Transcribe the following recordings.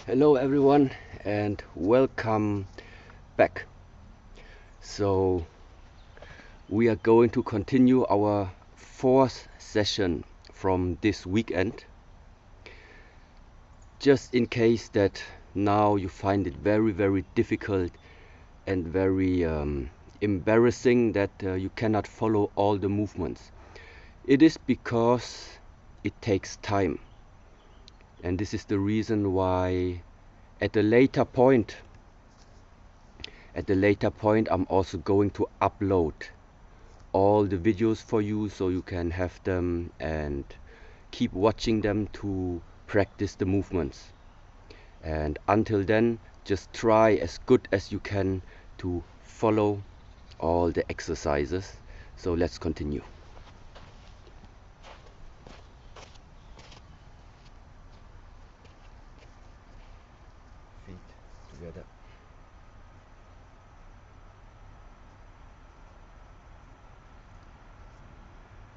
Hello everyone and welcome back. So we are going to continue our fourth session from this weekend. Just in case that now you find it very difficult and very embarrassing that you cannot follow all the movements. It is because it takes time. And this is the reason why at a later point I'm also going to upload all the videos for you so you can have them and keep watching them to practice the movements. And until then, just try as good as you can to follow all the exercises. So let's continue. Together.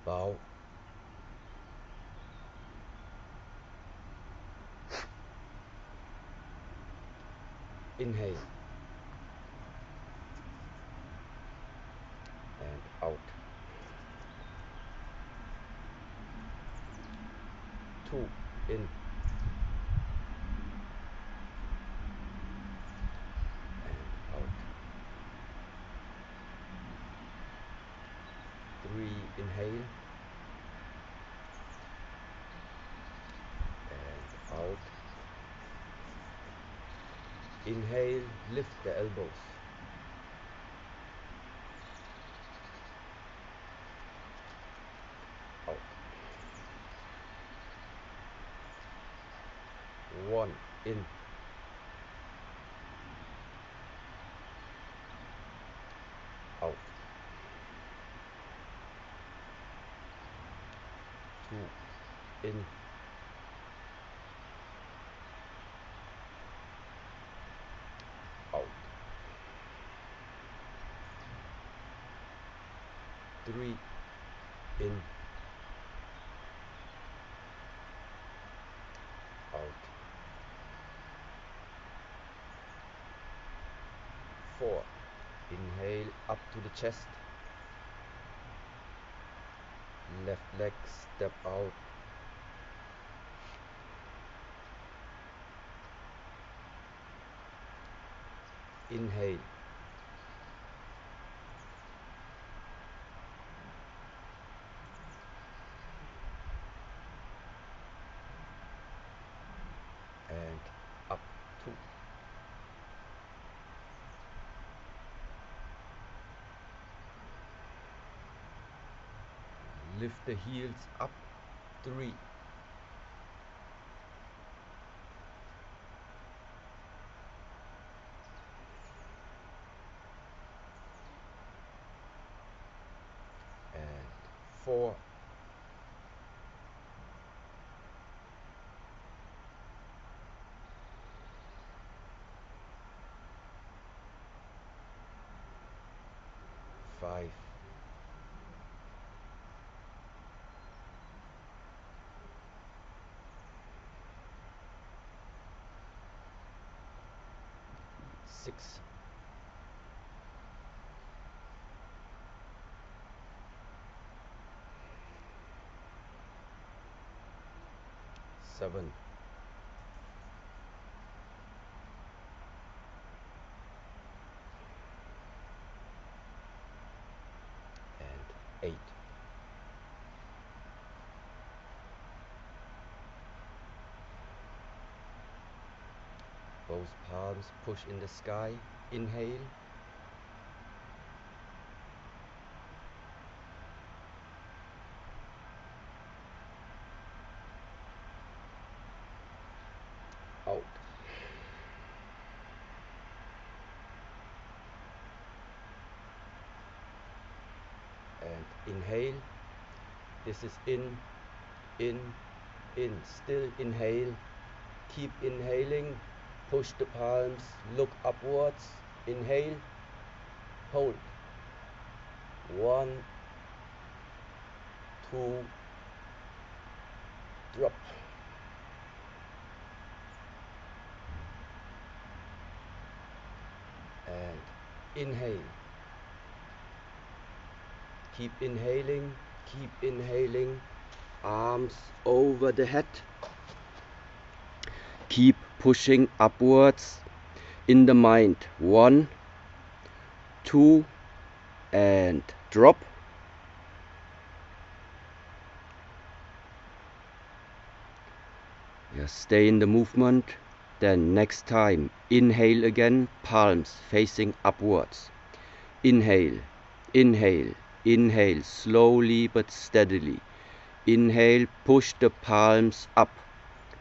Bow. Inhale. And out. 2 in. Inhale and out. Inhale, lift the elbows. Out. 1 in. Out. 2 in. Out. 3 in. Out. 4. Inhale up to the chest. Left leg step out. Inhale. And up 2. Lift the heels up 3. And 4. 5. 6. Seven. And 8. Both palms push in the sky. Inhale. inhale. This is in, still inhale. Keep inhaling, push the palms, look upwards, inhale, hold. 1, 2, drop. And inhale. Keep inhaling, arms over the head. Keep pushing upwards in the mind. 1, 2, and drop. Just stay in the movement. Then next time, inhale again, palms facing upwards. Inhale, inhale, inhale, slowly but steadily. Inhale, push the palms up.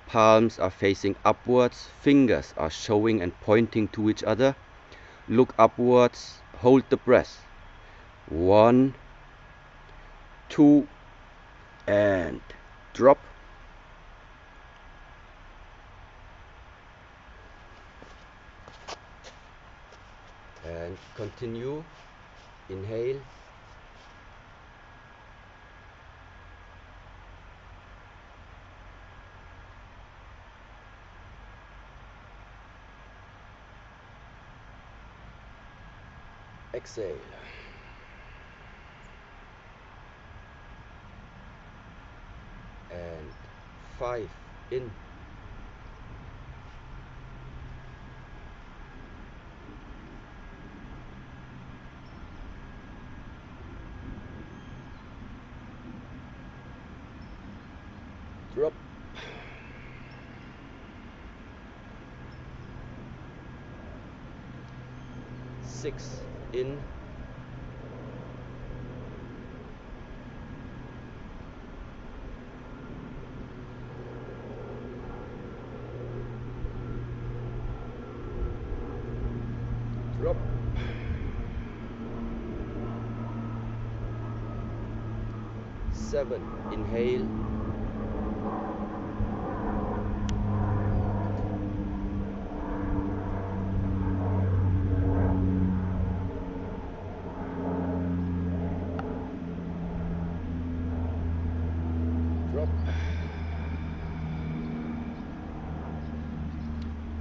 Palms are facing upwards, fingers are showing and pointing to each other. Look upwards, hold the breath. 1, 2, and drop. And continue. Inhale. Exhale. And 5 in. Drop. 6 in. Drop. 7, inhale. Drop.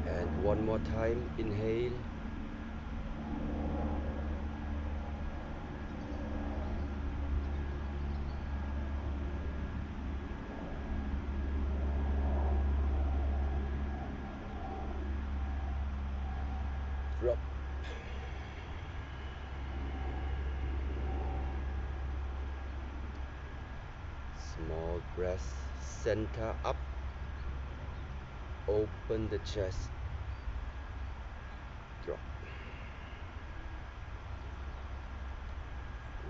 And one more time, inhale. Drop. Small breath, center up. Open the chest. Drop.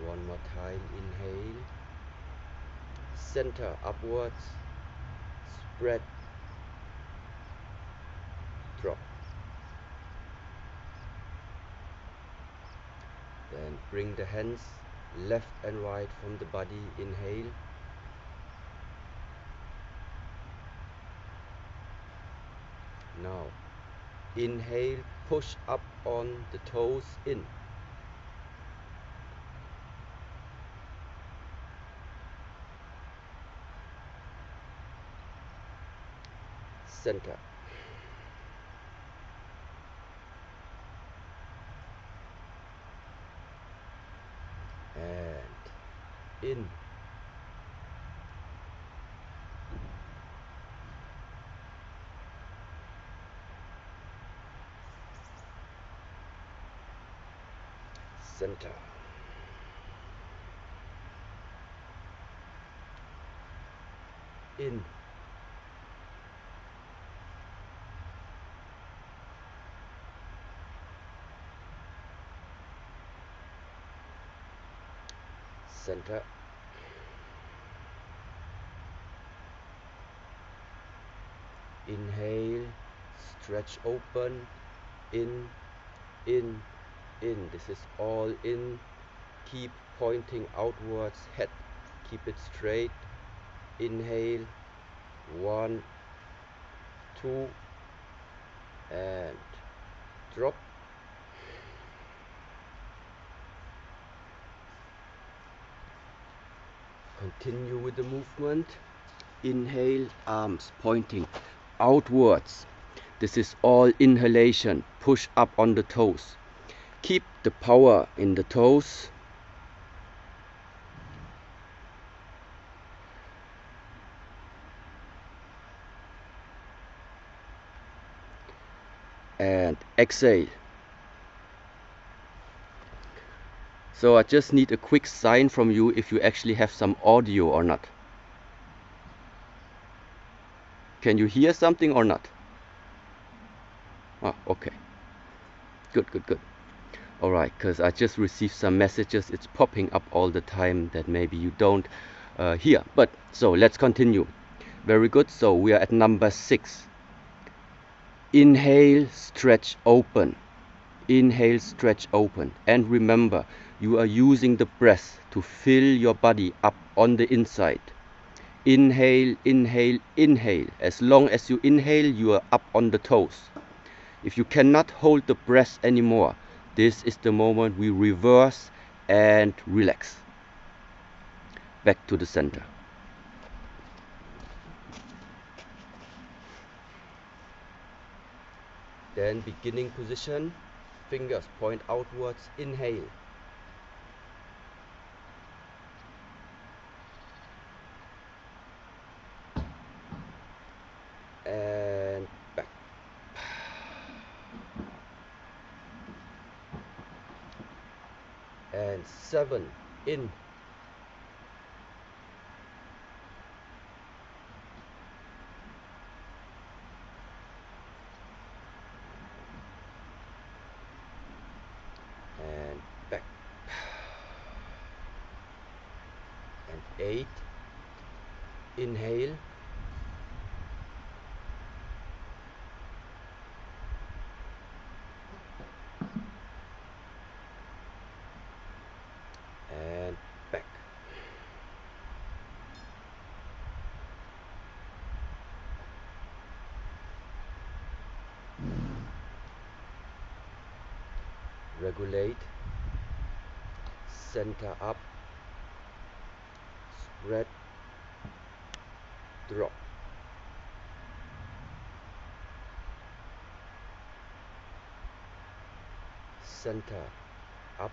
One more time, inhale. Center upwards. Spread. Drop. Then bring the hands left and right from the body. Inhale. Now, inhale, push up on the toes in. Center. And in. Center. In. Center. Inhale, stretch open, in, in. This is all in. Keep pointing outwards, head, keep it straight. Inhale, 1, 2, and drop. Continue with the movement. Inhale, arms pointing outwards. This is all inhalation. Push up on the toes. Keep the power in the toes. And exhale. So I just need a quick sign from you if you actually have some audio or not. Can you hear something or not? Oh, okay. Good, good, good. Alright, because I just received some messages. It's popping up all the time that maybe you don't hear. But so let's continue. Very good. So we are at number 6. Inhale, stretch, open. Inhale, stretch, open. And remember, you are using the breath to fill your body up on the inside. Inhale, inhale, inhale. As long as you inhale, you are up on the toes. If you cannot hold the breath anymore, this is the moment we reverse and relax. Back to the center. Then beginning position, fingers point outwards, inhale. And back. And 7, in. And back. And 8, inhale. And back. Regulate. Center up. Spread. Drop. Center up.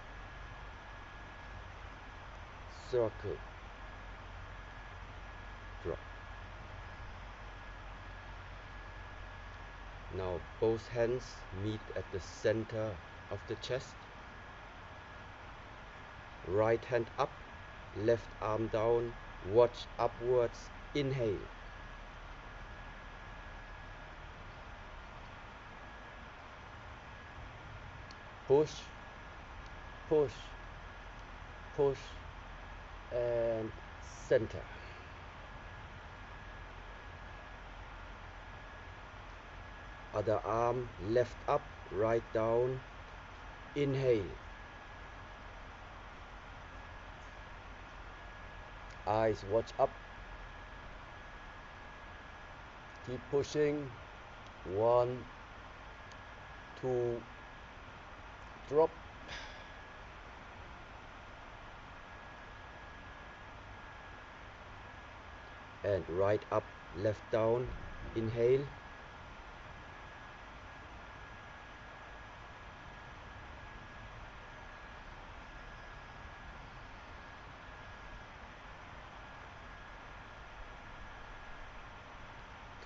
Circle. Drop. Now both hands meet at the center of the chest. Right hand up, left arm down, watch upwards, inhale. Push, push, push, and center. Other arm, left up, right down, inhale. Eyes watch up. Keep pushing. 1, 2, drop. And right up, left down, inhale.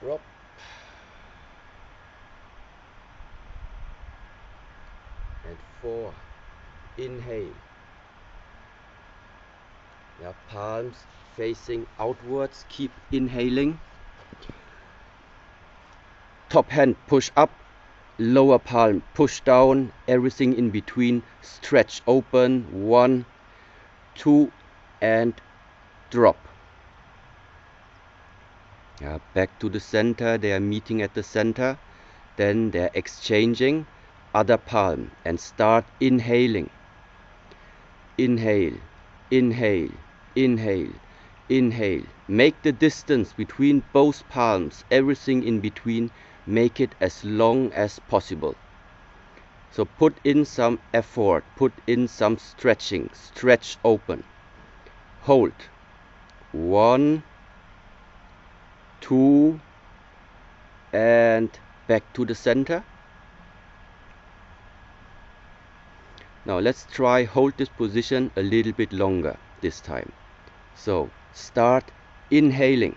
Drop. And 4, inhale. Now palms facing outwards, keep inhaling. Top hand push up, lower palm push down, everything in between stretch open. 1, 2, and drop. Back to the center. They are meeting at the center. Then they're exchanging. Other palm and start inhaling. Inhale. Inhale, inhale, inhale. Make the distance between both palms, everything in between, make it as long as possible. So put in some effort, put in some stretching, stretch open. Hold. 1, 2, and back to the center. Now let's try hold this position a little bit longer this time. So start inhaling.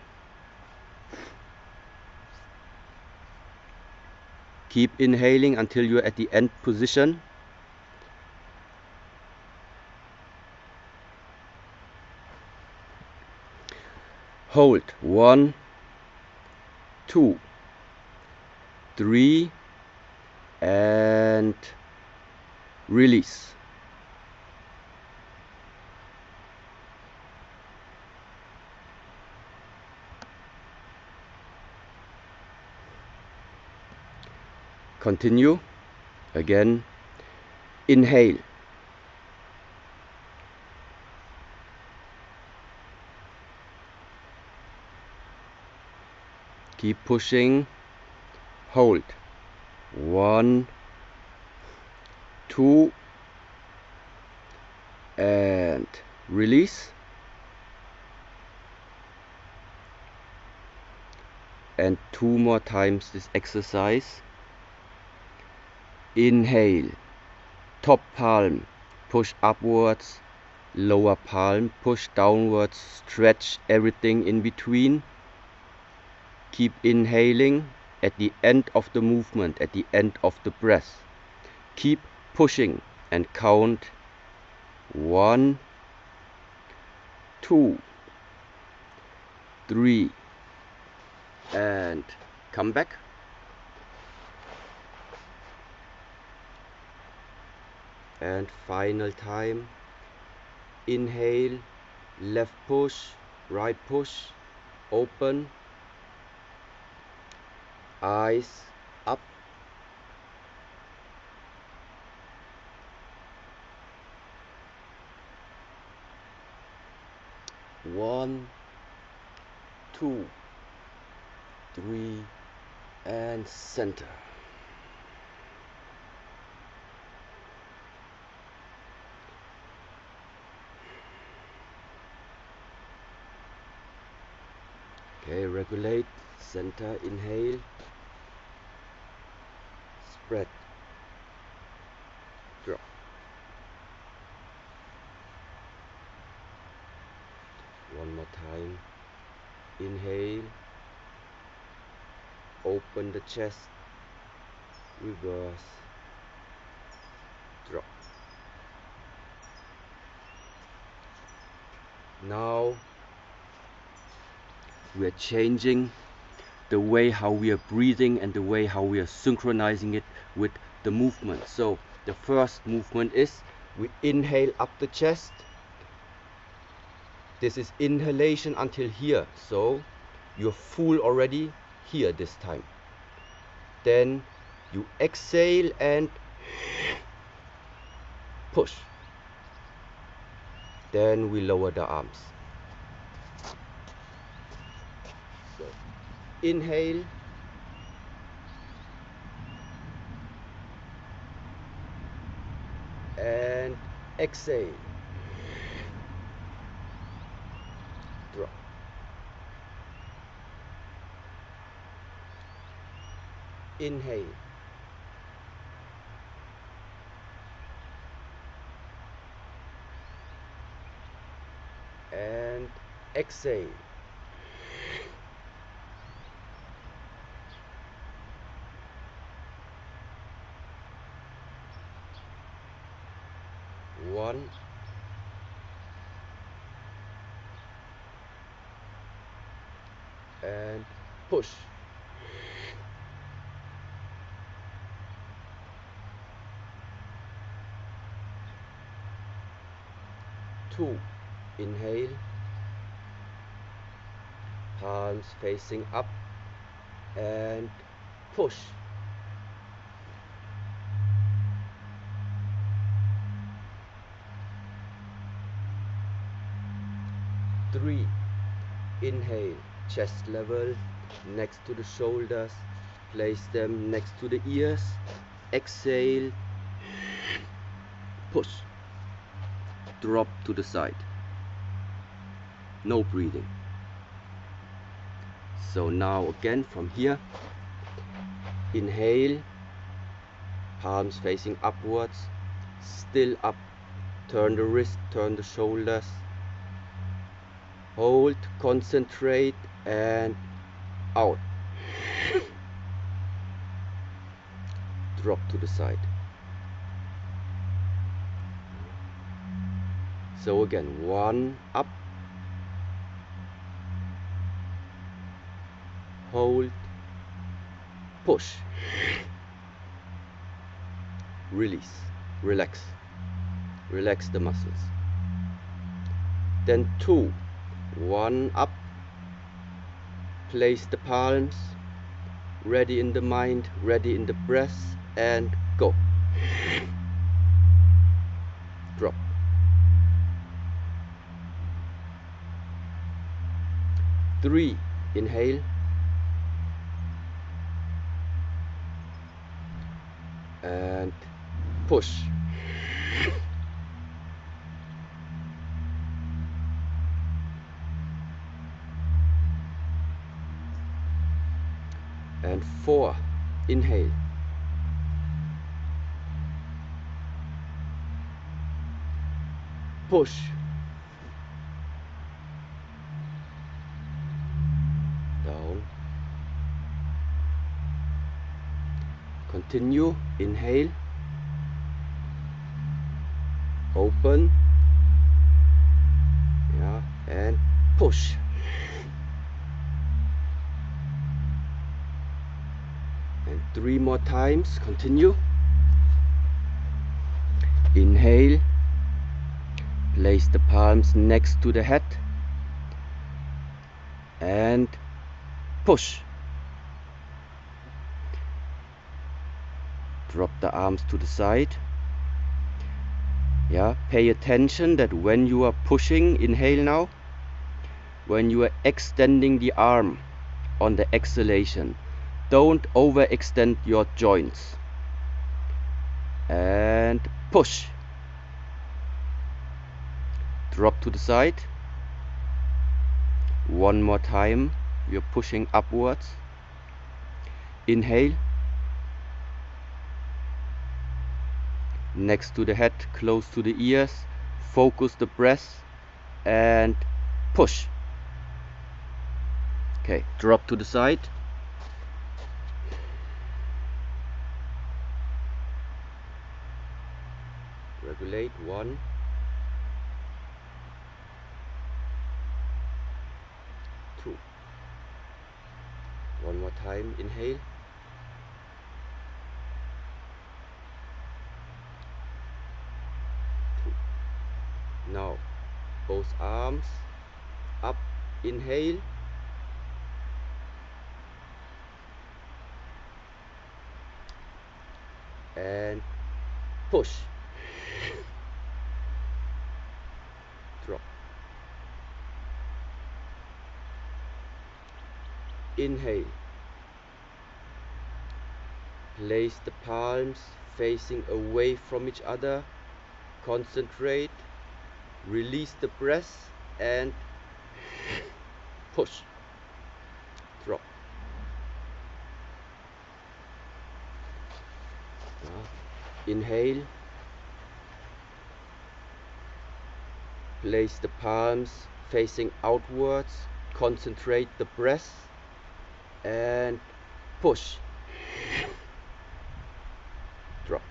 Keep inhaling until you're at the end position. Hold. 1, 2, 3, and release. Continue. Again, inhale. Keep pushing. Hold. 1, 2, and release. And 2 more times this exercise. Inhale. Top palm push upwards, lower palm push downwards, stretch everything in between. Keep inhaling. At the end of the movement, at the end of the breath, keep pushing and count 1, 2, 3, and come back. And final time. Inhale, left push, right push, open, eyes up. One, 2, 3, and center. Okay, regulate, center, inhale, spread, drop. One more time. Inhale, open the chest, reverse, drop. Now we are changing the way how we are breathing and the way how we are synchronizing it with the movement. So the first movement is we inhale up the chest. This is inhalation until here, so you're full already here this time. Then you exhale and push. Then we lower the arms. So inhale, and exhale, drop. Inhale, and exhale. One, and push. Two, inhale, palms facing up, and push. 3. Inhale, chest level, next to the shoulders, place them next to the ears. Exhale, push, drop to the side. No breathing. So now again from here, inhale, palms facing upwards, still up, turn the wrist, turn the shoulders, hold, concentrate, and out. Drop to the side. So again, 1 up, hold, push, release, relax, relax the muscles. Then 2, 1 up, place the palms, ready in the mind, ready in the breath, and go. Drop. 3, inhale, and push. And 4, inhale, push, down, continue, inhale, open, yeah, and push. And 3 more times, continue. Inhale, place the palms next to the head, and push. Drop the arms to the side. Yeah, pay attention that when you are pushing, inhale now, when you are extending the arm on the exhalation, don't overextend your joints. And push. Drop to the side. 1 more time, you're pushing upwards. Inhale, next to the head, close to the ears, focus the breath, and push. Okay, drop to the side. Regulate. 1, 2. 1 more time, inhale. Now, both arms up, inhale, and push, drop, inhale, place the palms facing away from each other, concentrate, release the breath, and push, drop. Inhale, place the palms facing outwards, concentrate the breath, and push, drop.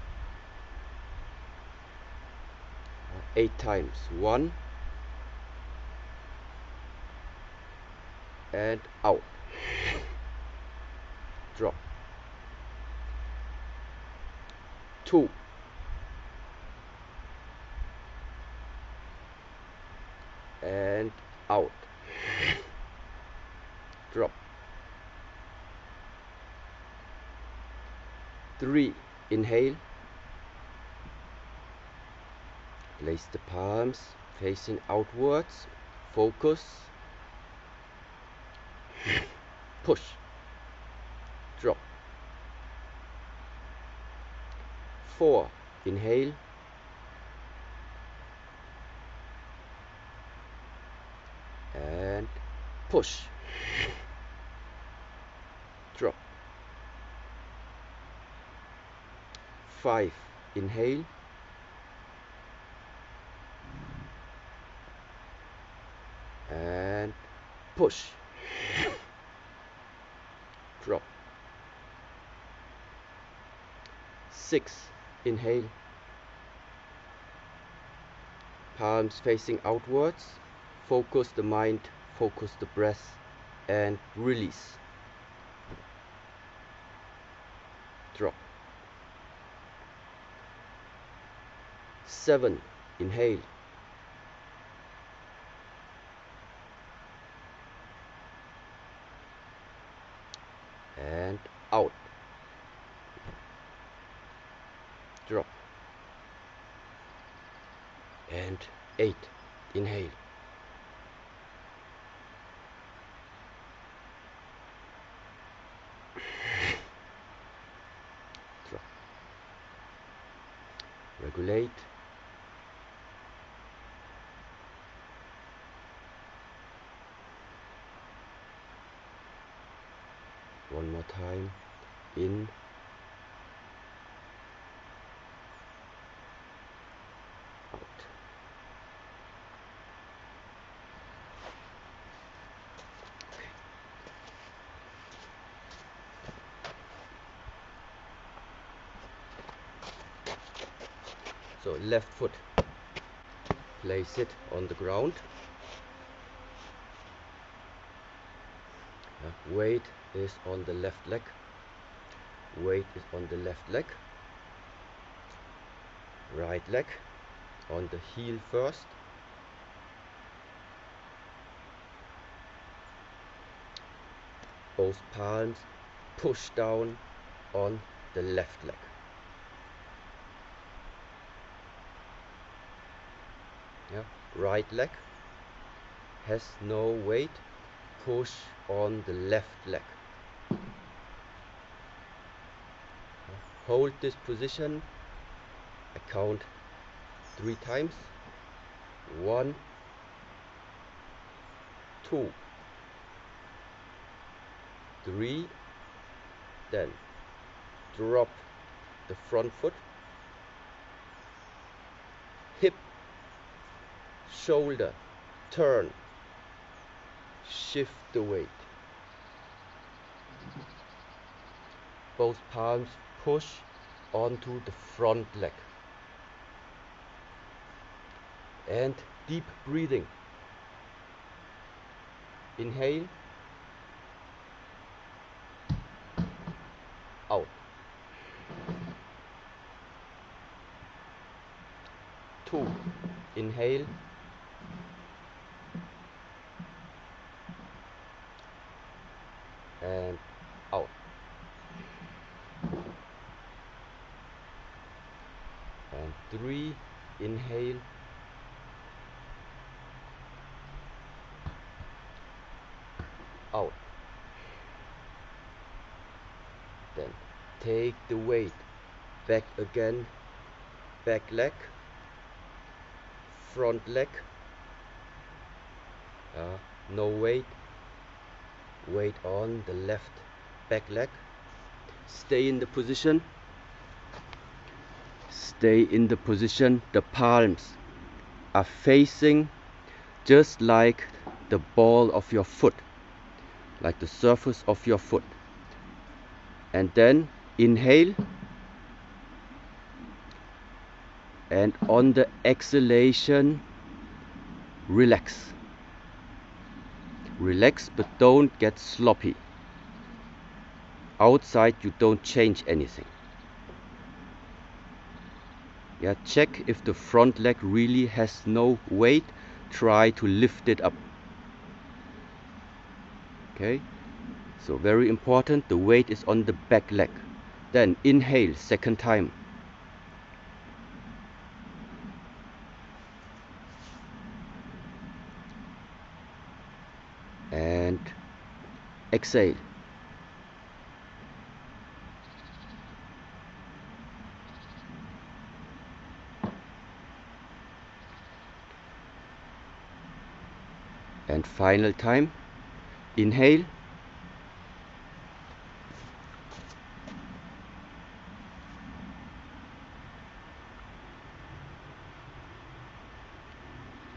8 times. 1, and out, drop. 2, and out, drop. 3, inhale, place the palms facing outwards, focus, push, drop. 4, inhale, and push, drop. 5, inhale, and push, drop. 6, inhale, palms facing outwards, focus the mind, focus the breath, and release. Drop. 7, inhale, and out. Drop. And 8, inhale, drop. Regulate. One more time. In, out. Okay. So left foot, place it on the ground. Weight is on the left leg. Weight is on the left leg. Right leg on the heel first. Both palms push down on the left leg. Yeah. Right leg has no weight. Push on the left leg. Hold this position. I count 3 times. 1, 2, 3. Then drop the front foot. Hip, shoulder, turn. Shift the weight. Both palms push onto the front leg. And deep breathing. Inhale, out. 2, inhale, and out. And 3, inhale, out. Then take the weight back again, back leg, front leg, no weight, weight on the left back leg. Stay in the position. Stay in the position. The palms are facing just like the ball of your foot, like the surface of your foot. And then inhale, and on the exhalation, relax. Relax, but don't get sloppy. Outside you don't change anything. Yeah, check if the front leg really has no weight. Try to lift it up. Okay, so very important, the weight is on the back leg. Then inhale, second time. and exhale. And final time, inhale,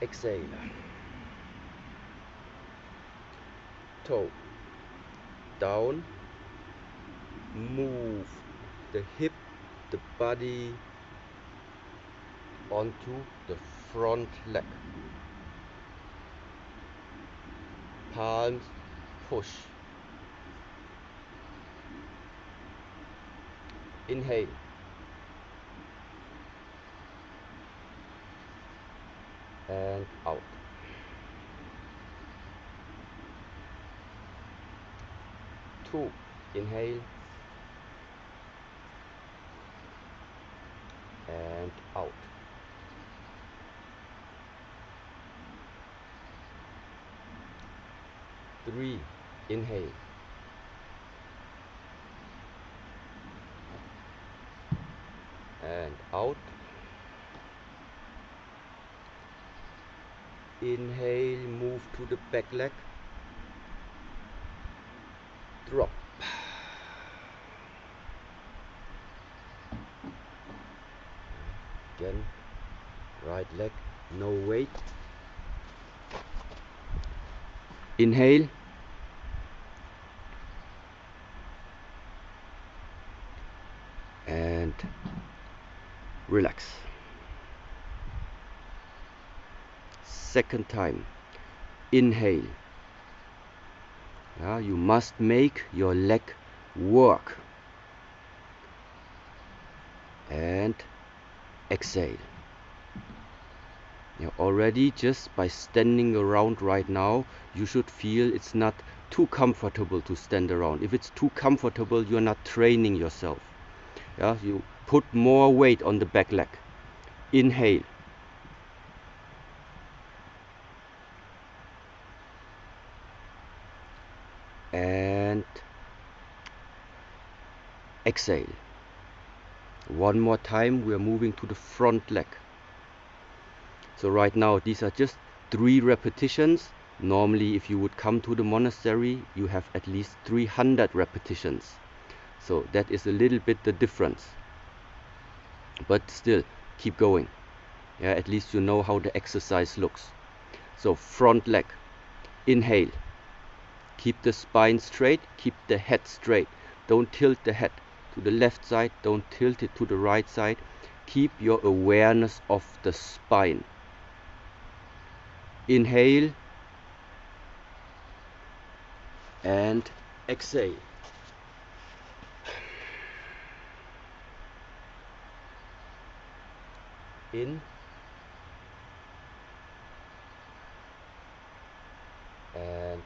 exhale. Toe down, move the hip, the body onto the front leg. Palms push. Inhale. And out. Two. Inhale. And out. Three. Inhale. And out. Inhale, move to the back leg. Drop. Again, right leg, no weight. Inhale. And relax. Second time. Inhale. You must make your leg work. And exhale. Already just by standing around right now, you should feel it's not too comfortable to stand around. If it's too comfortable, you're not training yourself. You put more weight on the back leg. Inhale. And exhale. One more time, we are moving to the front leg. So right now, these are just 3 repetitions. Normally, if you would come to the monastery, you have at least 300 repetitions. So that is a little bit the difference. But still, keep going. At least you know how the exercise looks. So front leg. Inhale. Keep the spine straight, keep the head straight. Don't tilt the head to the left side, don't tilt it to the right side. Keep your awareness of the spine. Inhale and exhale. In and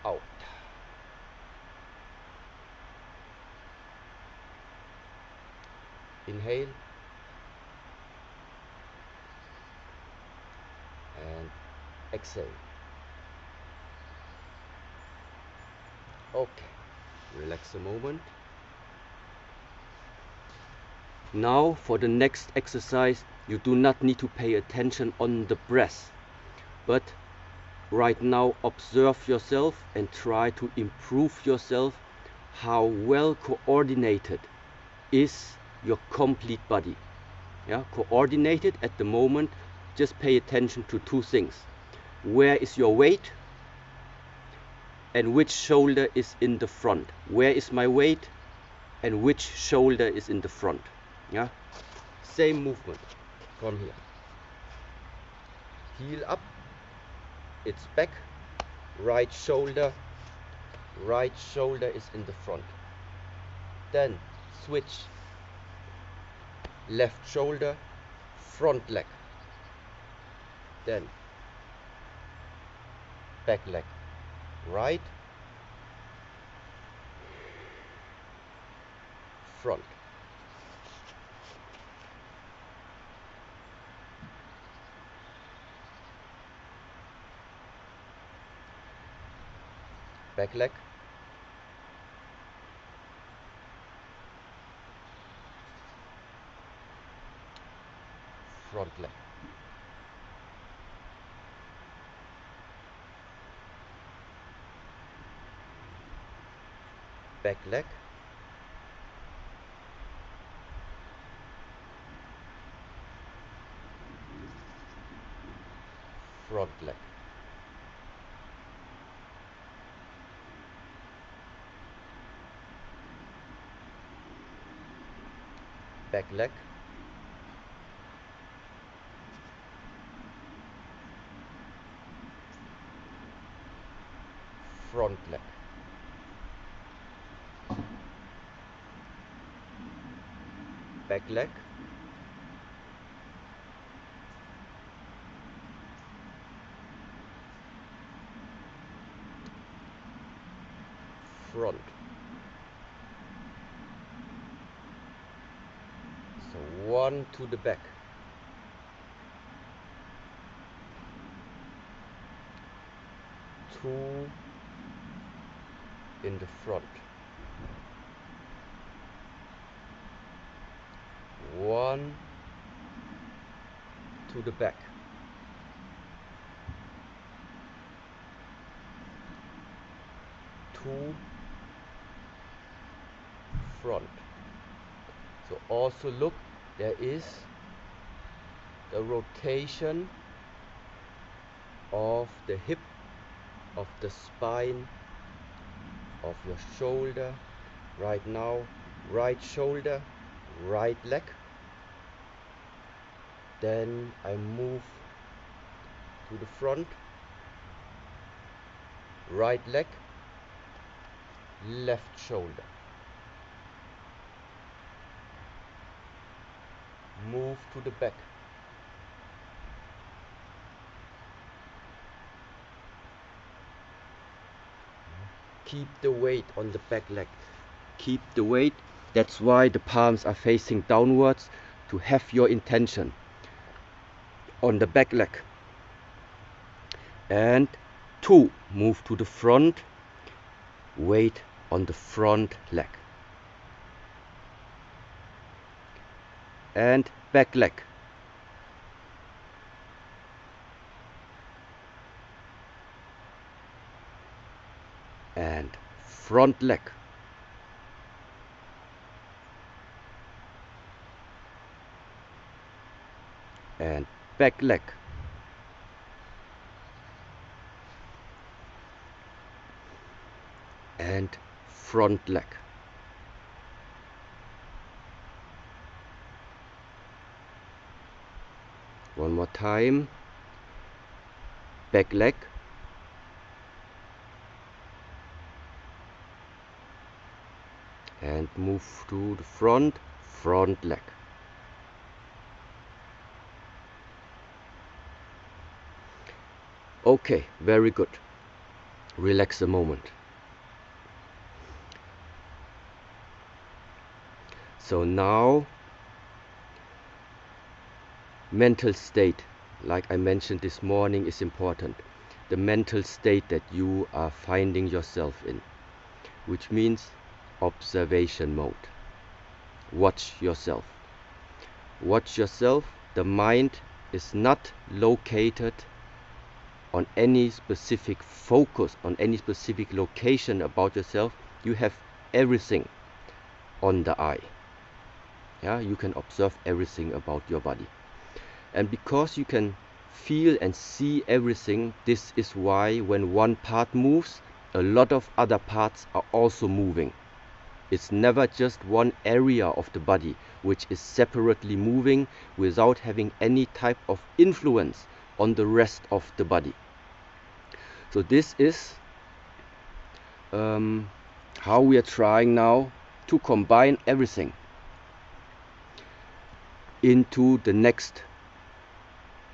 out. Inhale and exhale. Okay, relax a moment. Now for the next exercise, you do not need to pay attention on the breath, but right now observe yourself and try to improve yourself. How well coordinated is your complete body? Coordinated at the moment, just pay attention to 2 things. Where is your weight? And which shoulder is in the front? Where is my weight? And which shoulder is in the front? Same movement from here. Heel up, it's back, right shoulder is in the front. Then switch, left shoulder, front leg. Then back leg, right, front. back leg, front leg, back leg, front leg, back leg, front leg, back leg, front. So 1 to the back, 2 in the front, 1 to the back, 2 front. So also look, there is the rotation of the hip, of the spine, of your shoulder. Right now, right shoulder, right leg. Then I move to the front, right leg, left shoulder. Move to the back. Keep the weight on the back leg. Keep the weight. That's why the palms are facing downwards, to have your intention on the back leg. And 2, move to the front, weight on the front leg. And back leg. And front leg. And back leg. And front leg. One more time. Back leg. And move to the front, front leg. Okay, very good. Relax a moment. So now, mental state, like I mentioned this morning, is important. The mental state that you are finding yourself in, which means observation mode. Watch yourself. Watch yourself. The mind is not located on any specific focus, on any specific location about yourself. You have everything on the eye. Yeah, you can observe everything about your body. And because you can feel and see everything, this is why when one part moves, a lot of other parts are also moving. It's never just one area of the body which is separately moving without having any type of influence on the rest of the body. So this is how we are trying now to combine everything into the next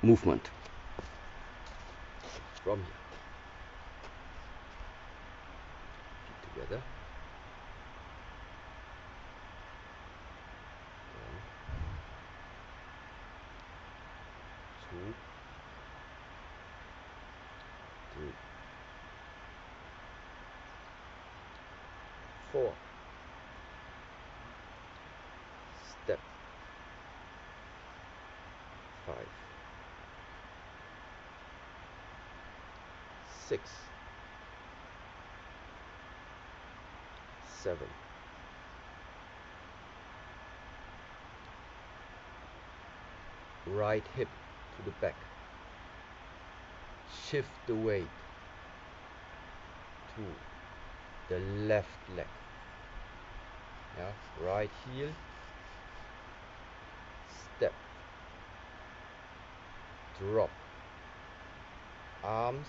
movement. From here. Together. 1, 2, 3, 4, step 5, 6, 7, right hip to the back, shift the weight to the left leg, yeah, right heel, step, drop, arms,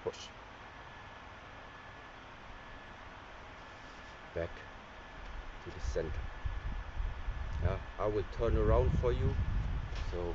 push, back to the center. Yeah, I will turn around for you, so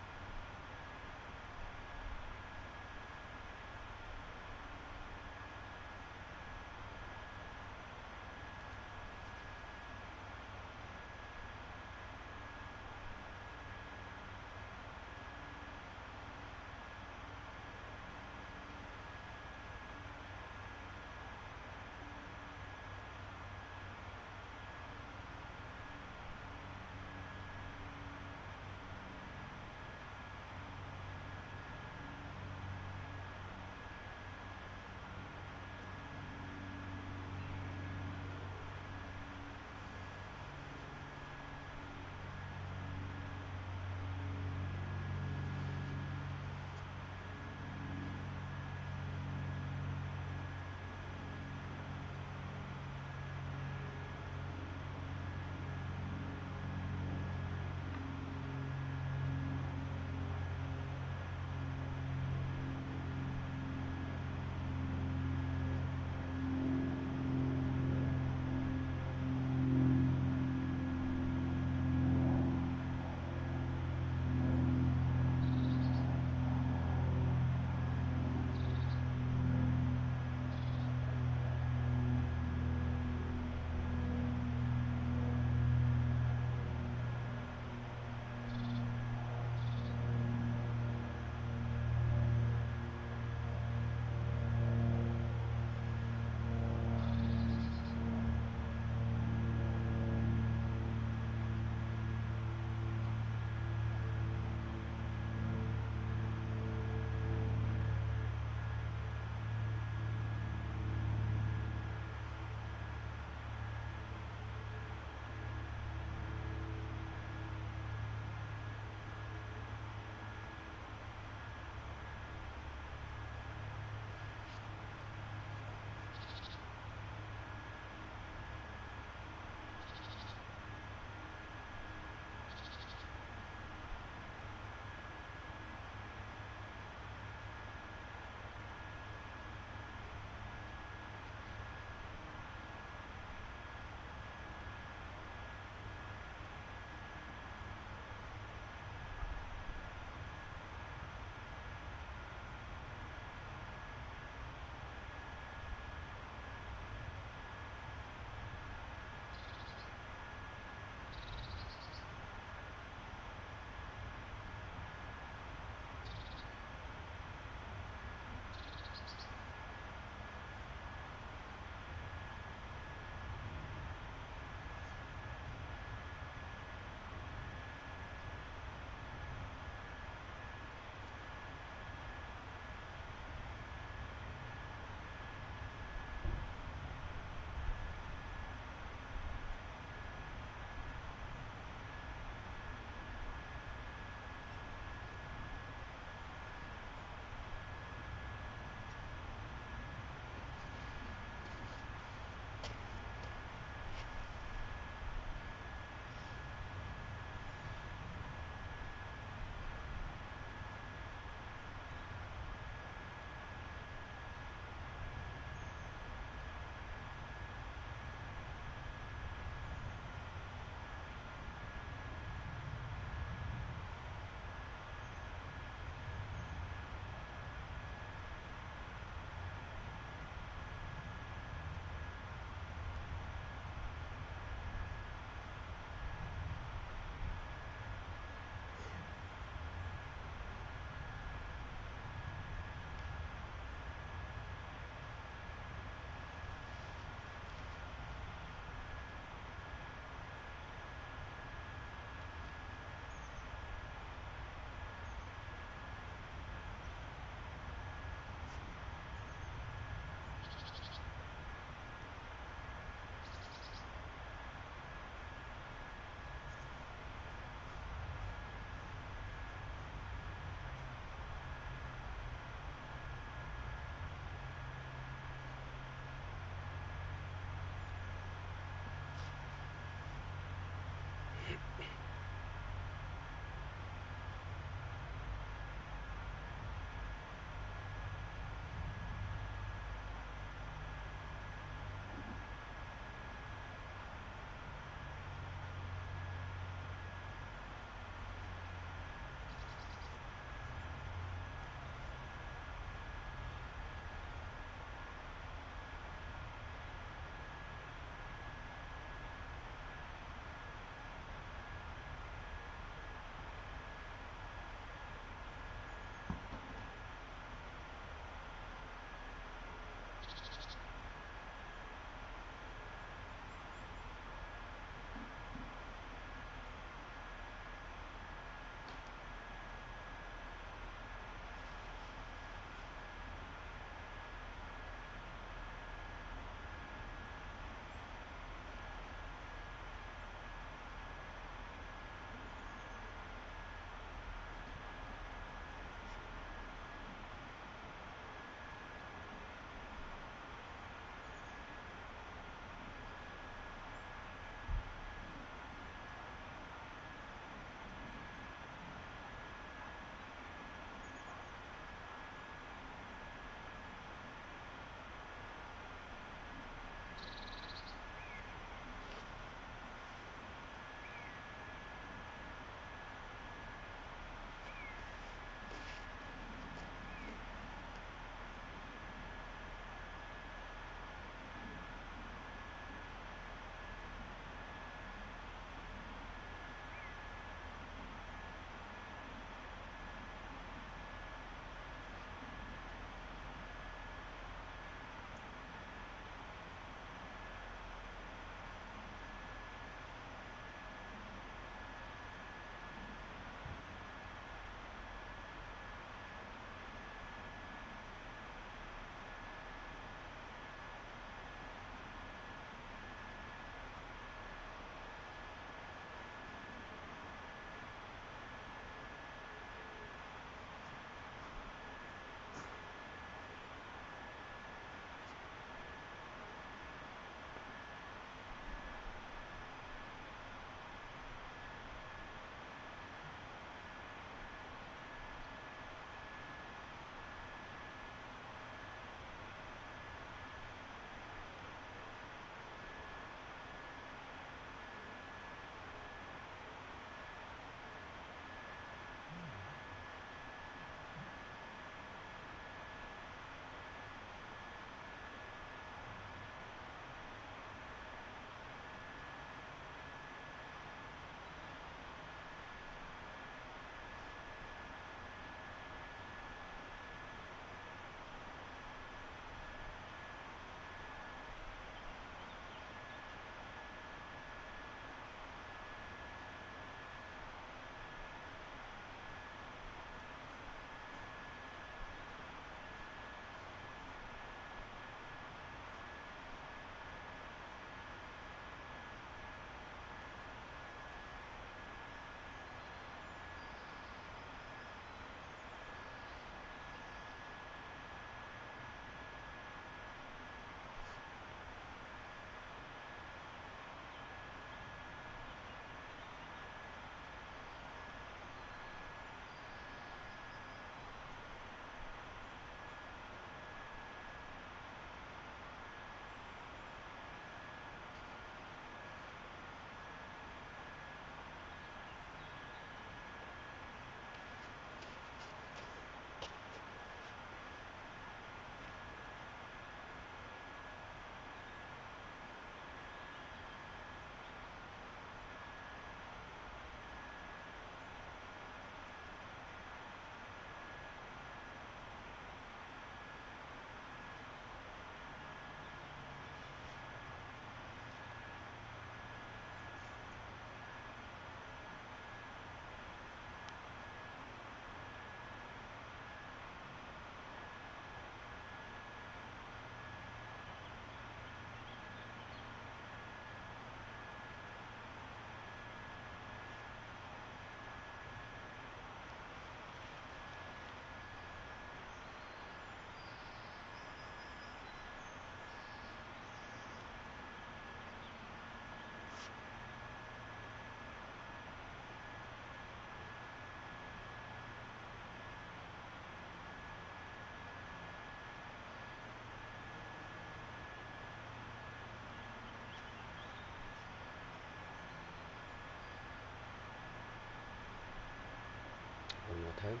time.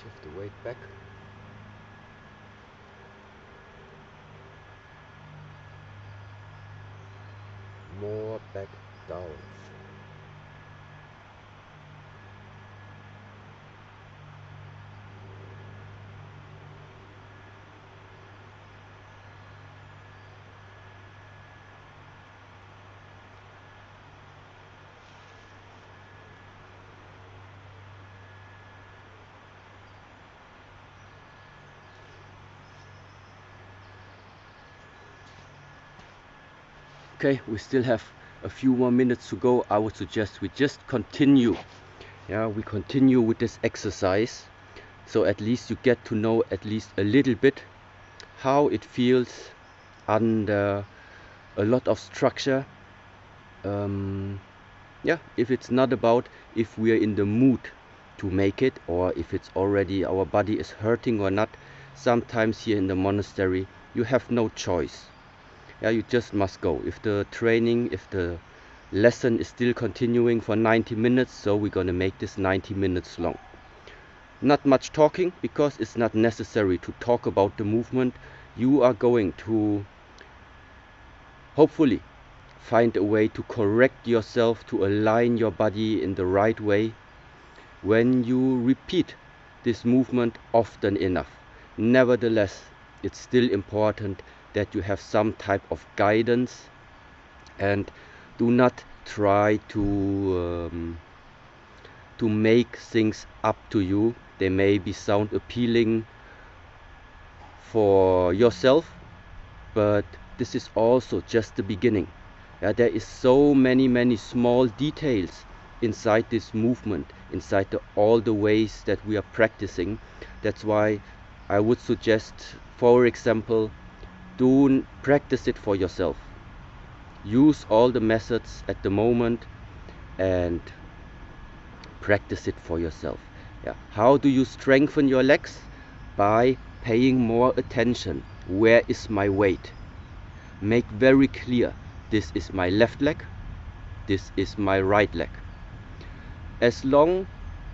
Shift the weight back. More back down. Okay, we still have a few more minutes to go. I would suggest we just continue. Yeah, we continue with this exercise, so at least you get to know at least a little bit how it feels under a lot of structure. Yeah, if it's not about if we are in the mood to make it, or if it's already our body is hurting or not. Sometimes here in the monastery you have no choice. Yeah, you just must go. If the training, if the lesson is still continuing for 90 minutes, so we're gonna make this 90 minutes long. Not much talking, because it's not necessary to talk about the movement. You are going to hopefully find a way to correct yourself, to align your body in the right way when you repeat this movement often enough. Nevertheless, it's still important that you have some type of guidance, and do not try to make things up to you. They may sound appealing for yourself, but this is also just the beginning. Yeah, there is so many small details inside this movement, inside all the ways that we are practicing. That's why I would suggest, for example, do practice it for yourself. Use all the methods at the moment and practice it for yourself. Yeah. How do you strengthen your legs? By paying more attention. Where is my weight? Make very clear, this is my left leg, this is my right leg. As long,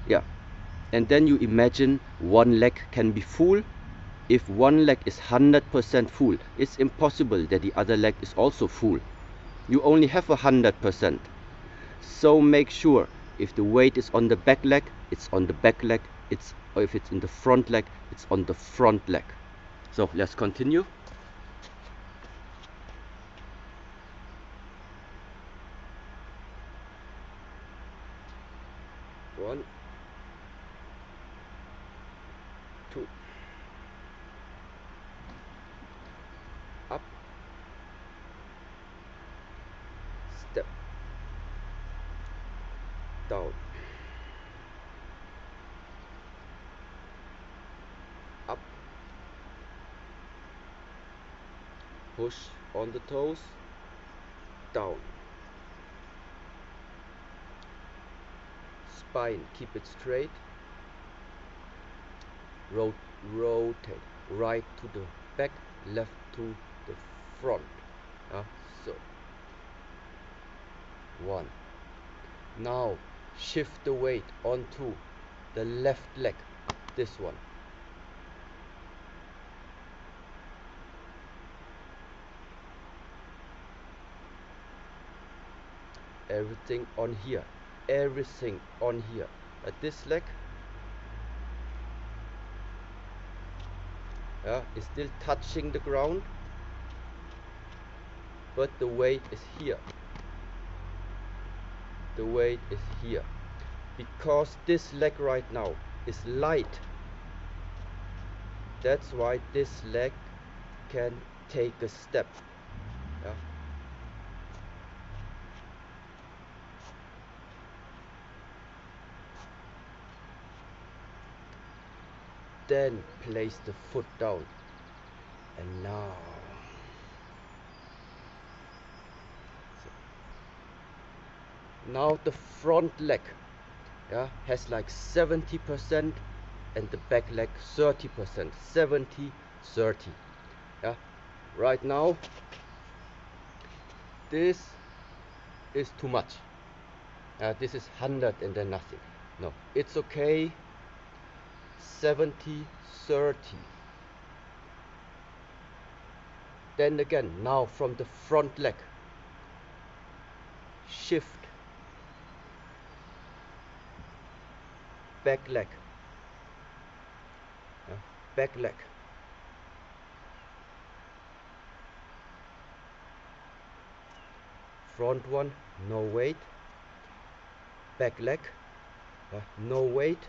yeah, and then you imagine one leg can be full. If one leg is 100% full, it's impossible that the other leg is also full. You only have 100%. So make sure, if the weight is on the back leg, it's on the back leg. Or if it's in the front leg, it's on the front leg. So let's continue. One, two, up, step, down, up, push on the toes, down, spine, keep it straight, rotate, right to the back, left to the front. So, one. Now shift the weight onto the left leg, this one. Everything on here, everything on here. At this leg, is still touching the ground, but the weight is here. The weight is here because this leg right now is light. That's why this leg can take a step. Then place the foot down, and now the front leg has like 70% and the back leg 30%. 70-30. Right now this is too much. This is 100 and then nothing. No, it's okay. 70-30. Then again, now from the front leg, shift back leg, back leg, front one, no weight, back leg, no weight.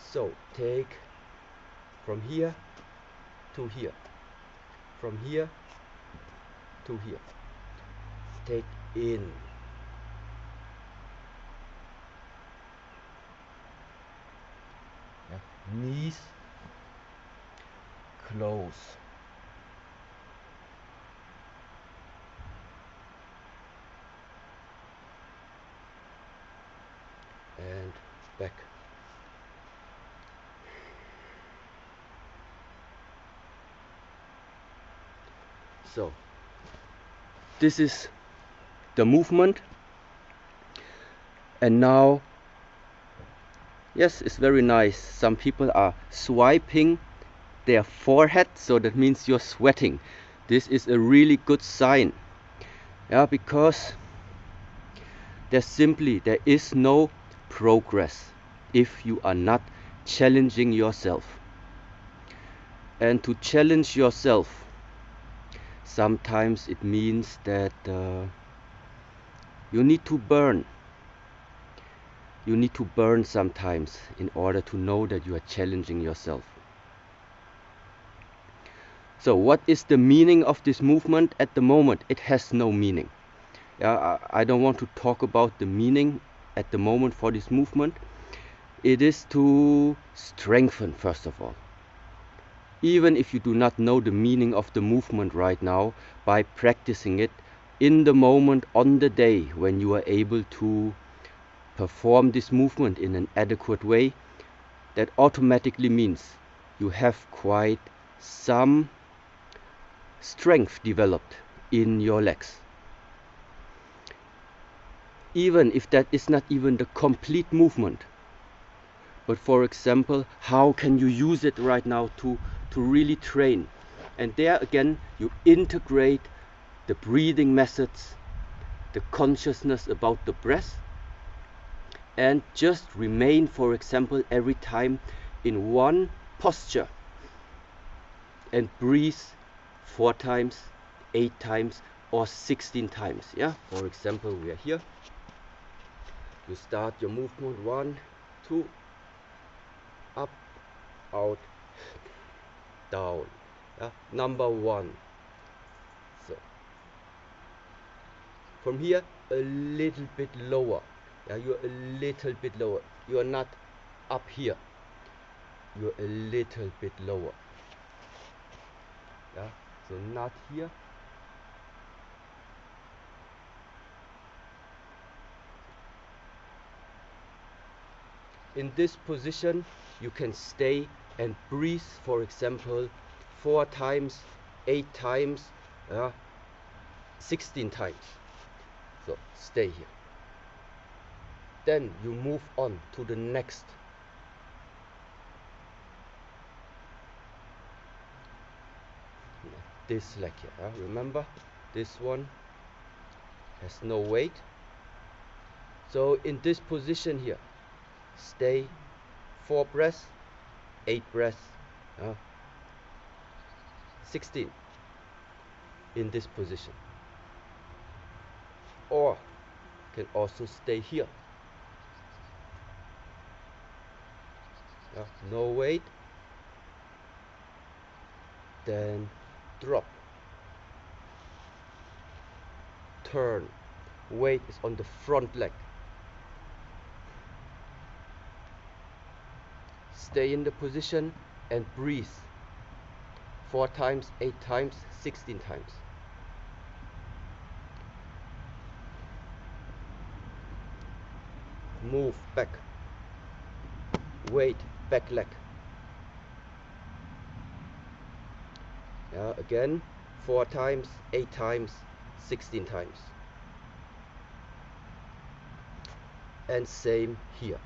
So take from here to here, from here to here, take in, knees close, and back. So this is the movement, and now yes, it's very nice. Some people are swiping their forehead, so that means you're sweating. This is a really good sign, because there is no progress if you are not challenging yourself. And to challenge yourself, sometimes it means that you need to burn. You need to burn sometimes in order to know that you are challenging yourself. So what is the meaning of this movement at the moment? It has no meaning. I don't want to talk about the meaning at the moment for this movement. It is to strengthen, first of all. Even if you do not know the meaning of the movement right now, by practicing it in the moment on the day when you are able to perform this movement in an adequate way, that automatically means you have quite some strength developed in your legs. Even if that is not even the complete movement, but for example, how can you use it right now to really train? And there again, you integrate the breathing methods, the consciousness about the breath, and just remain, for example, every time in one posture and breathe 4 times, 8 times, or 16 times. For example, we are here. You start your movement 1, 2, up, out, down. Number 1. So from here a little bit lower. You're a little bit lower. You are not up here. You're a little bit lower. So not here. In this position you can stay and breathe, for example, 4 times, 8 times, 16 times. So stay here. Then you move on to the next. This leg here. Remember, this one has no weight. So in this position here, stay 4 breaths, 8 breaths, 16 in this position, or can also stay here. No weight, then drop, turn, weight is on the front leg, stay in the position and breathe 4 times, 8 times, 16 times. Move back, weight, back leg. Again 4 times, 8 times, 16 times. And same here.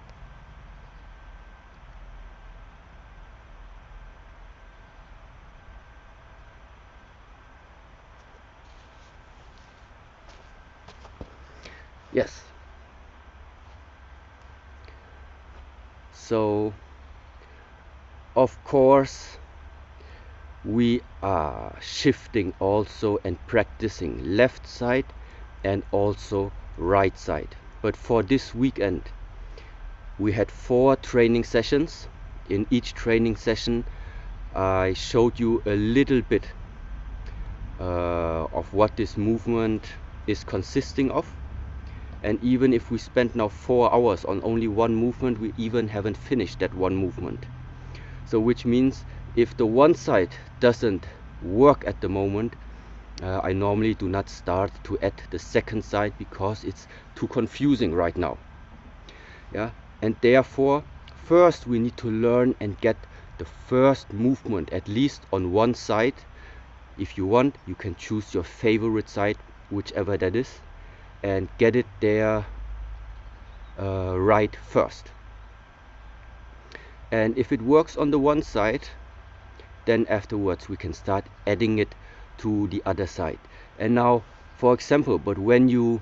Yes. So, of course, we are shifting also and practicing left side and also right side. But for this weekend, we had 4 training sessions. In each training session, I showed you a little bit of what this movement is consisting of. And even if we spend now 4 hours on only one movement, we even haven't finished that one movement. So which means if the one side doesn't work at the moment, I normally do not start to add the second side because it's too confusing right now. And therefore first we need to learn and get the first movement at least on one side. If you want, you can choose your favorite side, whichever that is, and get it there right first. And if it works on the one side, then afterwards we can start adding it to the other side. And now, for example, but when you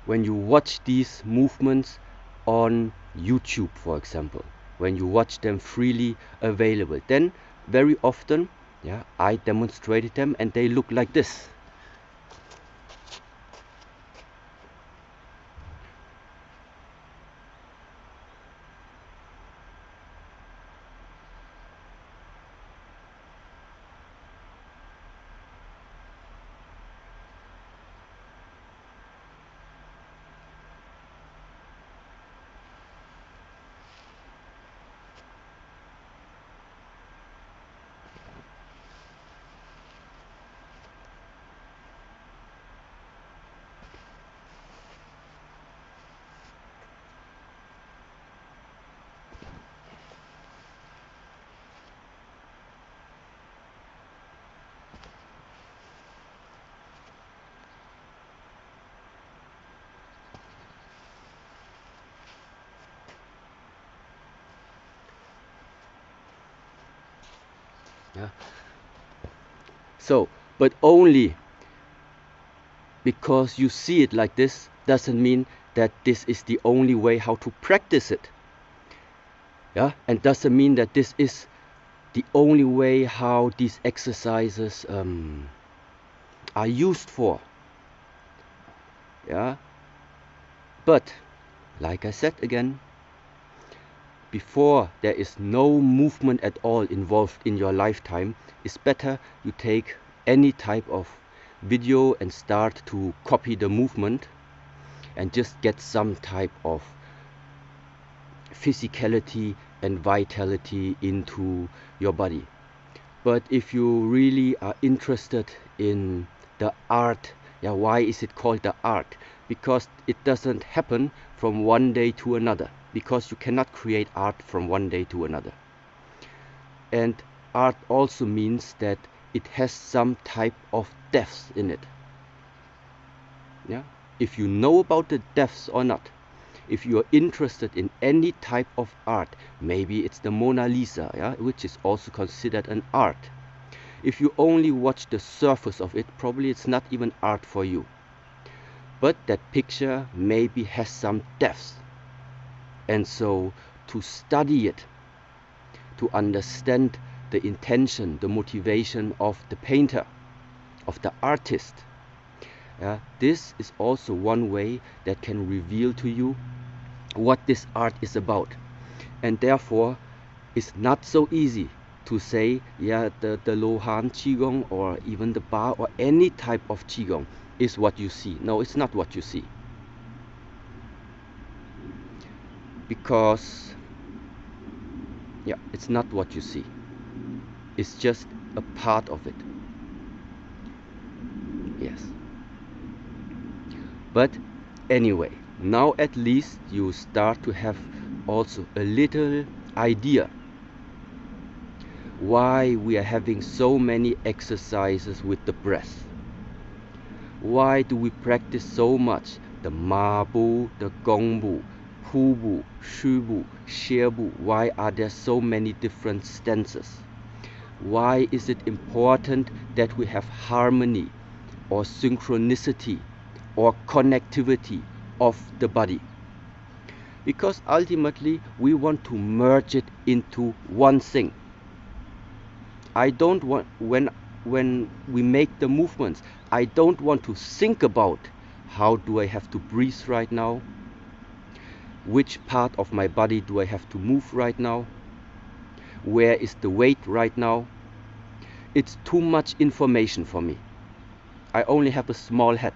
watch these movements on YouTube, for example, when you watch them freely available, then very often I demonstrated them and they look like this. So, but only because you see it like this doesn't mean that this is the only way how to practice it. And doesn't mean that this is the only way how these exercises are used for. But like I said again, before there is no movement at all involved in your lifetime, it's better you take any type of video and start to copy the movement and just get some type of physicality and vitality into your body. But if you really are interested in the art, why is it called the art? Because it doesn't happen from one day to another, because you cannot create art from one day to another. And art also means that it has some type of depth in it. If you know about the depths or not, if you are interested in any type of art, maybe it's the Mona Lisa, which is also considered an art. If you only watch the surface of it, probably it's not even art for you. But that picture maybe has some depth. And so to study it, to understand the intention, the motivation of the painter, of the artist. This is also one way that can reveal to you what this art is about. And therefore, it's not so easy to say, yeah, the Lohan Chi Gong or even the Ba or any type of Chi Gong is what you see. No, it's not what you see. Because, yeah, it's not what you see. It's just a part of it. Yes. But anyway, now at least you start to have also a little idea why we are having so many exercises with the breath. Why do we practice so much the Ma Bu, the Gong Bu, Pu Bu, Shu Bu, Xie Bu? Why are there so many different stances? Why is it important that we have harmony or synchronicity or connectivity of the body? Because ultimately we want to merge it into one thing. I don't want, when we make the movements, I don't want to think about how do I have to breathe right now, which part of my body do I have to move right now, where is the weight right now. It's too much information for me. I only have a small head.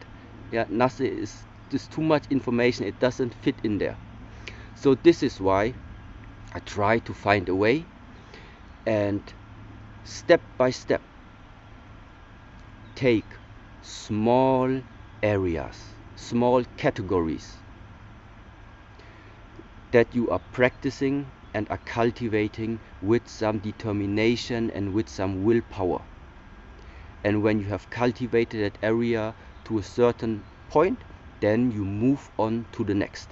Yeah, nothing is, just too much information, it doesn't fit in there. So this is why I try to find a way, and step by step take small areas, small categories that you are practicing and are cultivating with some determination and with some willpower. And when you have cultivated that area to a certain point, then you move on to the next.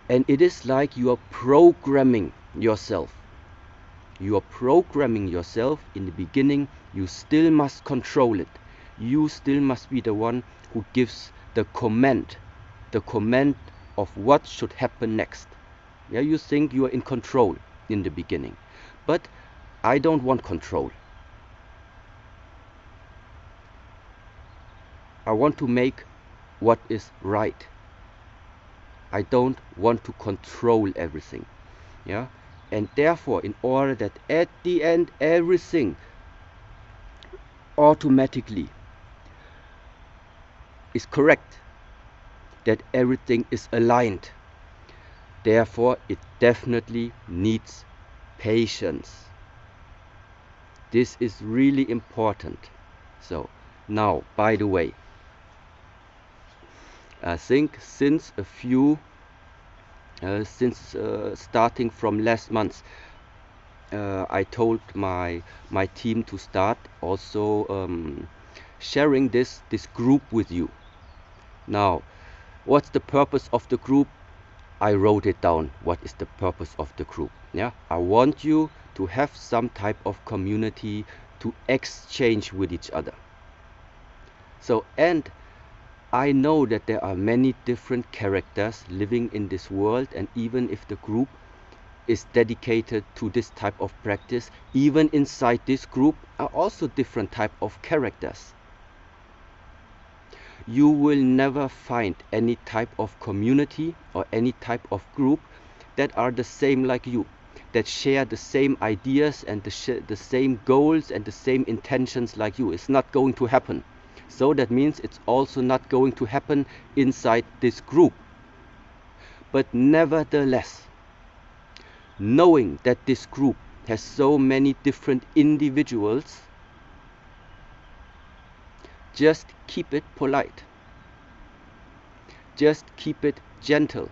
And it is like you are programming yourself. You are programming yourself in the beginning. You still must control it. You still must be the one who gives the command of what should happen next. Yeah, you think you are in control in the beginning, but I don't want control. I want to make what is right. I don't want to control everything. Yeah, and therefore, in order that at the end everything automatically is correct, that everything is aligned, therefore it definitely needs patience. This is really important. So now, by the way, I think since starting from last month, I told my team to start also sharing this group with you. Now, what's the purpose of the group? I wrote it down. What is the purpose of the group? Yeah, I want you to have some type of community to exchange with each other. So, and I know that there are many different characters living in this world, and even if the group is dedicated to this type of practice, even inside this group are also different type of characters. You will never find any type of community or any type of group that are the same like you, that share the same ideas and the same goals and the same intentions like you. It's not going to happen. So that means it's also not going to happen inside this group. But nevertheless, knowing that this group has so many different individuals, just keep it polite. Just keep it gentle.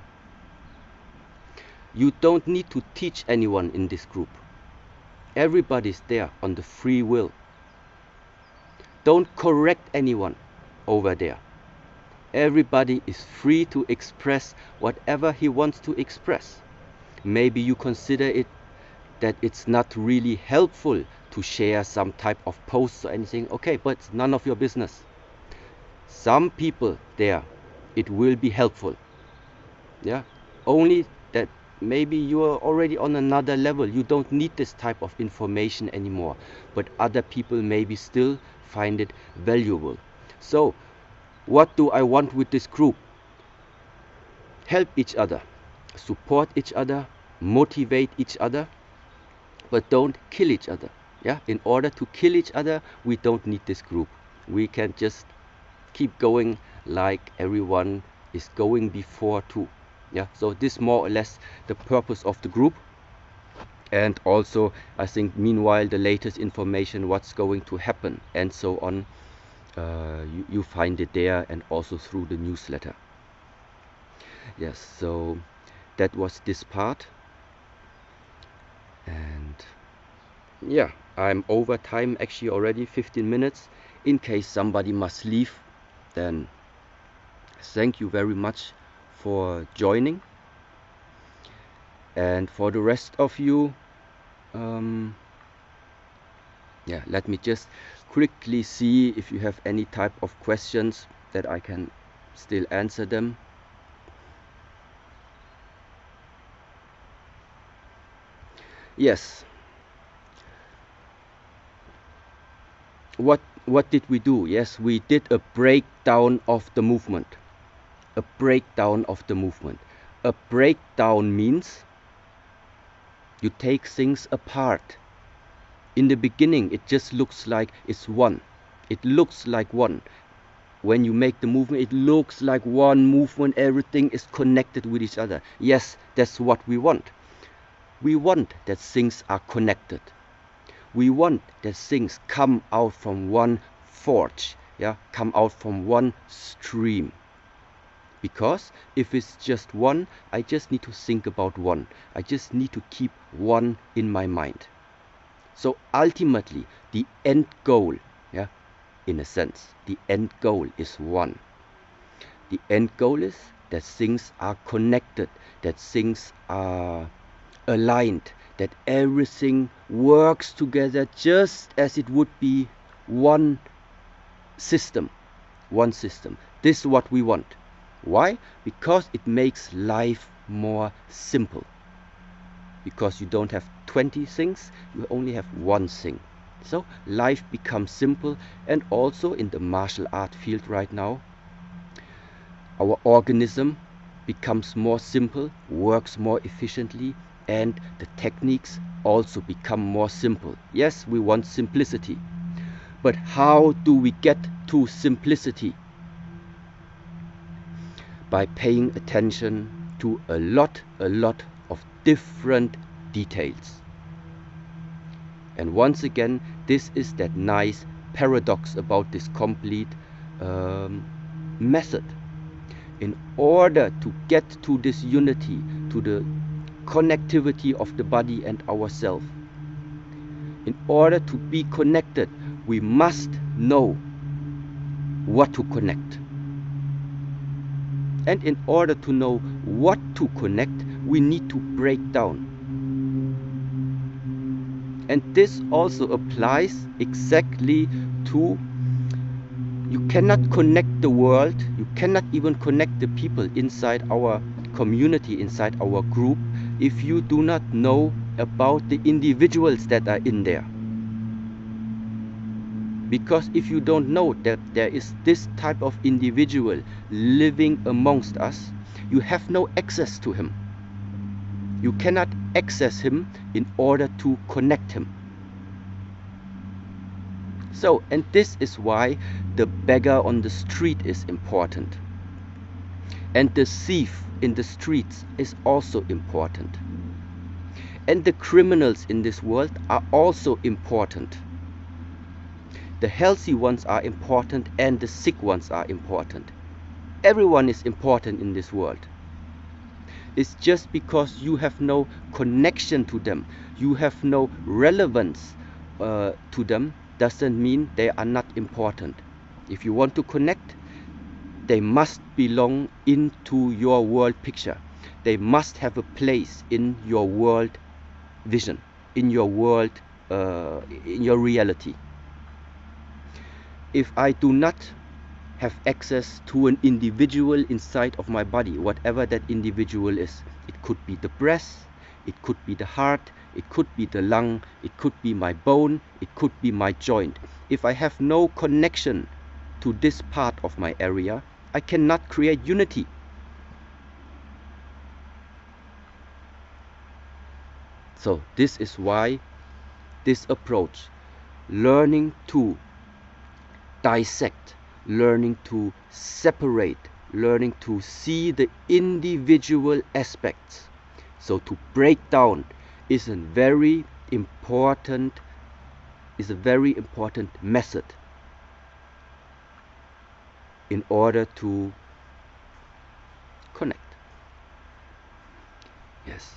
You don't need to teach anyone in this group. Everybody's there on the free will. Don't correct anyone over there. Everybody is free to express whatever he wants to express. Maybe you consider it that it's not really helpful to share some type of posts or anything. Okay, but it's none of your business. Some people there, it will be helpful. Yeah, only that maybe you are already on another level. You don't need this type of information anymore, but other people maybe still find it valuable. So what do I want with this group? Help each other, support each other, motivate each other, but don't kill each other. Yeah, in order to kill each other, we don't need this group. We can just keep going like everyone is going before too. Yeah, so this more or less the purpose of the group. And also I think meanwhile the latest information, what's going to happen and so on, you find it there, and also through the newsletter. Yes, so that was this part. And yeah, I'm over time actually already, 15 minutes. In case somebody must leave, then thank you very much for joining. And for the rest of you, yeah, let me just quickly see if you have any type of questions that I can still answer them. Yes. What did we do? Yes, we did a breakdown of the movement. A breakdown of the movement. A breakdown means you take things apart. In the beginning, it just looks like it's one. It looks like one. When you make the movement, it looks like one movement. Everything is connected with each other. Yes, that's what we want. We want that things are connected. We want that things come out from one forge, yeah, come out from one stream. Because if it's just one, I just need to think about one. I just need to keep one in my mind. So ultimately, the end goal, yeah, in a sense, the end goal is one. The end goal is that things are connected, that things are aligned, that everything works together just as it would be one system. One system. This is what we want. Why? Because it makes life more simple. Because you don't have 20 things, you only have one thing. So life becomes simple. And also in the martial art field right now, our organism becomes more simple, works more efficiently, and the techniques also become more simple. Yes, we want simplicity. But how do we get to simplicity? By paying attention to a lot of different details. And once again, this is that nice paradox about this complete method. In order to get to this unity, to the connectivity of the body and ourselves, in order to be connected, we must know what to connect. And in order to know what to connect, we need to break down. And this also applies exactly to, you cannot connect the world, you cannot even connect the people inside our community, inside our group, if you do not know about the individuals that are in there. Because if you don't know that there is this type of individual living amongst us, you have no access to him. You cannot access him in order to connect him. So, and this is why the beggar on the street is important. And the thief in the streets is also important. And the criminals in this world are also important. The healthy ones are important and the sick ones are important. Everyone is important in this world. It's just because you have no connection to them, you have no relevance to them, doesn't mean they are not important. If you want to connect, they must belong into your world picture. They must have a place in your world vision, in your world, in your reality. If I do not have access to an individual inside of my body, whatever that individual is, It could be the breast, it could be the heart, it could be the lung, it could be my bone, it could be my joint. If I have no connection to this part of my area, I cannot create unity. So this is why this approach, learning to dissect, learning to separate, learning to see the individual aspects, so to break down, is a very important method in order to connect. Yes.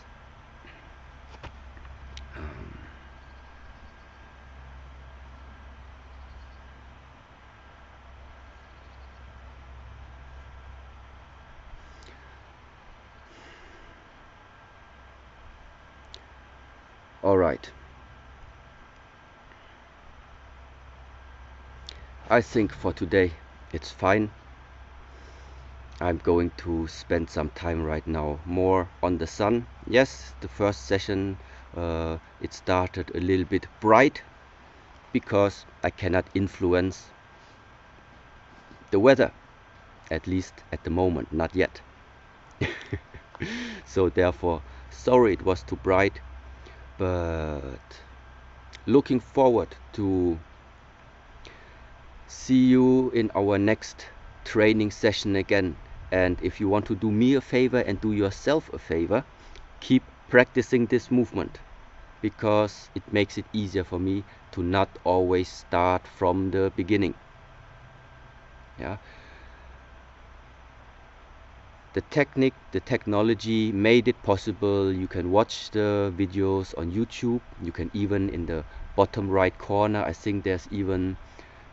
All right. I think for today it's fine. I'm going to spend some time right now more on the sun. Yes, the first session it started a little bit bright because I cannot influence the weather, at least at the moment, not yet. So therefore, sorry it was too bright, but looking forward to see you in our next training session again. And if you want to do me a favor and do yourself a favor, keep practicing this movement, because it makes it easier for me to not always start from the beginning. Yeah. The technique, the technology made it possible. You can watch the videos on YouTube. You can even, in the bottom right corner, I think there's even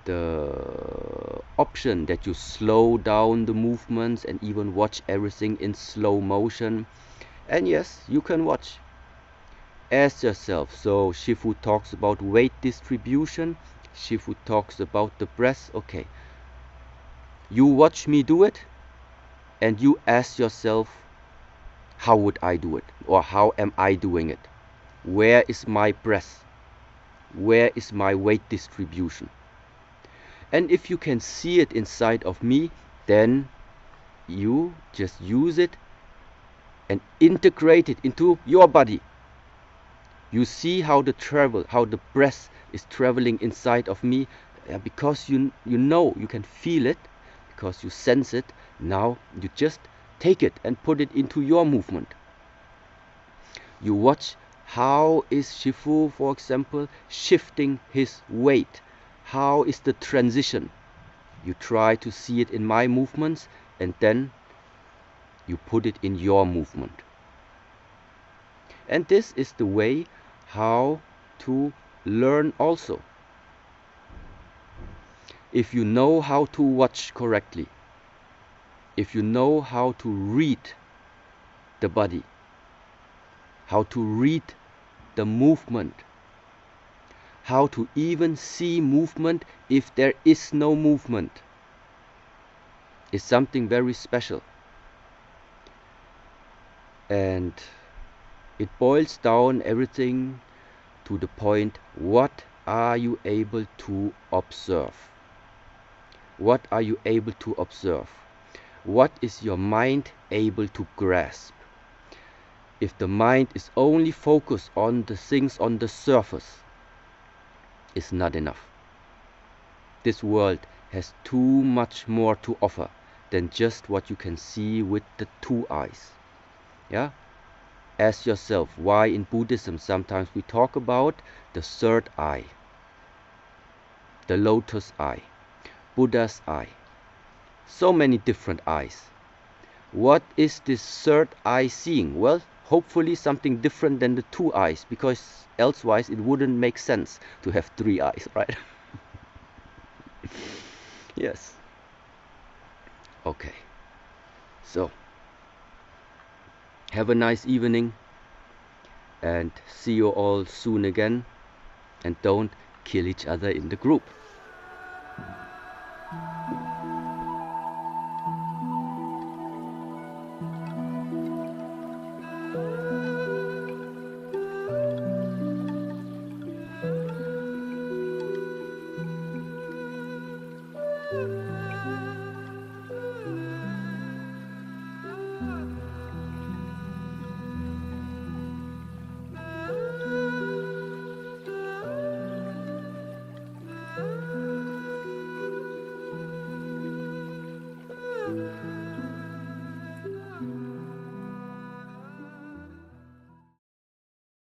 the option that you slow down the movements and even watch everything in slow motion. And yes, you can watch as yourself. So Shifu talks about weight distribution, Shifu talks about the breath. Okay, you watch me do it and you ask yourself, how would I do it, or how am I doing it? Where is my breath? Where is my weight distribution? And if you can see it inside of me, then you just use it and integrate it into your body. You see how the breath is traveling inside of me, because you know, you can feel it, because you sense it. Now you just take it and put it into your movement. You watch how is Shifu, for example, shifting his weight. How is the transition? You try to see it in my movements, and then you put it in your movement. And this is the way how to learn also. If you know how to watch correctly, if you know how to read the body, how to read the movement, how to even see movement if there is no movement, is something very special. And it boils down everything to the point, what are you able to observe? What are you able to observe? What is your mind able to grasp? If the mind is only focused on the things on the surface, it's not enough. This world has too much more to offer than just what you can see with the two eyes. Yeah? Ask yourself why in Buddhism sometimes we talk about the third eye, the lotus eye, Buddha's eye. So many different eyes. What is this third eye seeing? Well, hopefully something different than the two eyes, because elsewise it wouldn't make sense to have three eyes, right? Yes. Okay. So, have a nice evening and see you all soon again, and don't kill each other in the group.